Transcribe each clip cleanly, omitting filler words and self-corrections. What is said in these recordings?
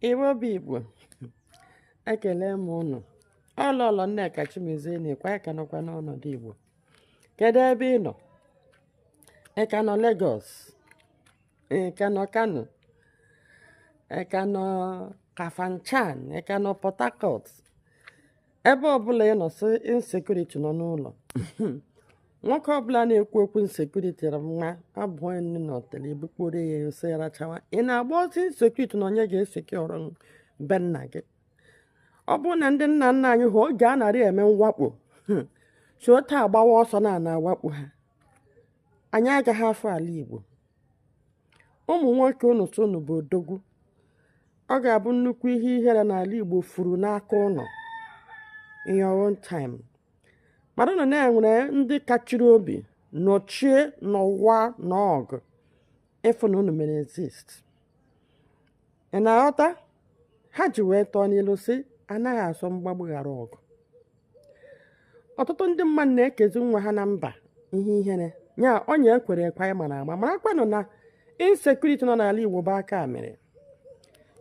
Igbo bụ Igbo, ekele m unu. Ọlọlọ Nneka Chimezie na-ekwe aka nọkwa n'ọnọdụ Igbo. Kedu ebe ị nọ? Ị ka nọ Lagos? Ị ka nọ Kano? Ị ka nọ Kafanchan? Ị ka nọ Port Harcourt? Ebe ọbụla ị nọ, sị insekuriti nọ n'ụlọ. Nwoke ọbụla na-ekwu okwu insekuriti nwa abụọ nne na ọtele ebukporo ya ose ya rachawa. Ị na-agba ọsọ insekuriti na onye ga-eseki ọrụ be nna gị. Ọ bụrụ na ndị nna nna anyị hụ oge a narị eme mwakpo, so taa agbawa ọsọ na awakpo ha, anyị agaghị afọ ala Igbo. Ụmụ nwoke unu so unu bụ odogwu. Ọ ga-abụ nnukwu ihe ihere n'ala Igbo furu n'aka ụlọ in your own time. Mmadụ nọ na-enwere ndị kachiri obi nọchie n'ụwa n'ọgụ ịfụ na unu mere exist. Ị na-aghọta? Ha ji wee tọọ n'ilu sị anaghị asọ mgbagbu ghara ọgụ. Ọtụtụ ndị mmadụ na-ekezi nwa ha na mba ihe ihere nya onye ekwere ekwe anyị mara ama marakwanụ na insekuriti nọ n'ala Igbo bụ aka mere.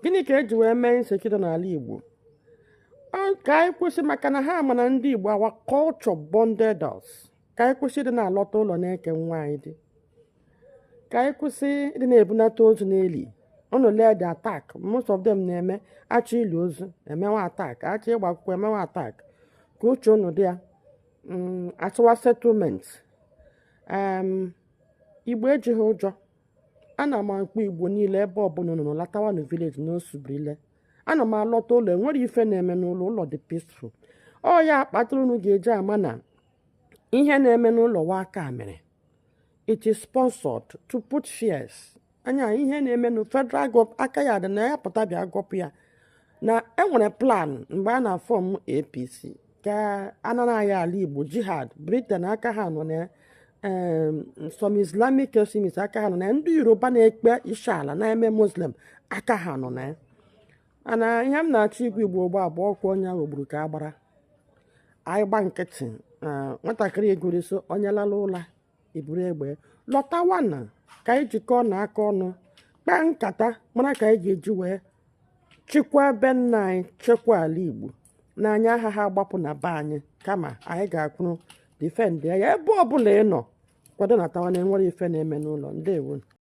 Gịnị ka eji wee mee insekuriti n'ala Igbo? Ka anyị kwụsị maka na ha ma na ndị Igbo awa culture bonded us. Ka anyị kwụsị ịdị na-alọta ụlọ na-eke nwa anyị dị. Ka anyị kwụsị ịdị na-ebunata ozu n'eli. Unu lee the attack most of them na-eme achọ ili ozu emewe attack, achọ ịgba akwụkwọ emewe attack. Ka uche unu dị ya achọwa settlement. Igbo ejighị ụjọ. Ana m akpọ Igbo niile ebe ọbụla unu latawa na village na Osubirile. Ana m alọta ụlọ enwere ife na-eme n'ụlọ, ụlọ dị peaceful. Ọ ya kpatara unu ga-eji ama na ihe na-eme n'ụlọ wa aka mere. It is sponsored to put fears. Anya ihe na-eme na federal government aka ya dị na ya pụta bịa gọpụ ya na enwere plan mgbe a na-afọm APC ka ananaghị ala Igbo jihad. Britain aka ha nọ na some Islamic extremists aka ha nọ na ndị Yoruba na-ekpe isha ala na-eme Muslim aka ha nọ na ya. Ana ihe m na-achọ igwe Igbo ogbo abụọ ọkwa onye ahụ gburu ka agbara anyị gba nkịtị nwatakịrị egoriso onye lala ụla iburu egbe lọtawa na ka anyị jikọọ na aka ọnụ kpaa nkata mara ka anyị ga-eji wee chịkwa ebe nna anyị chekwa ala Igbo na anyị agha ha agbapụ na be anyị kama anyị ga-akwụrụ difendị ya ebe ọbụla ị nọ kwado na tawa na enwere ife na-eme n'ụlọ. Ndewo.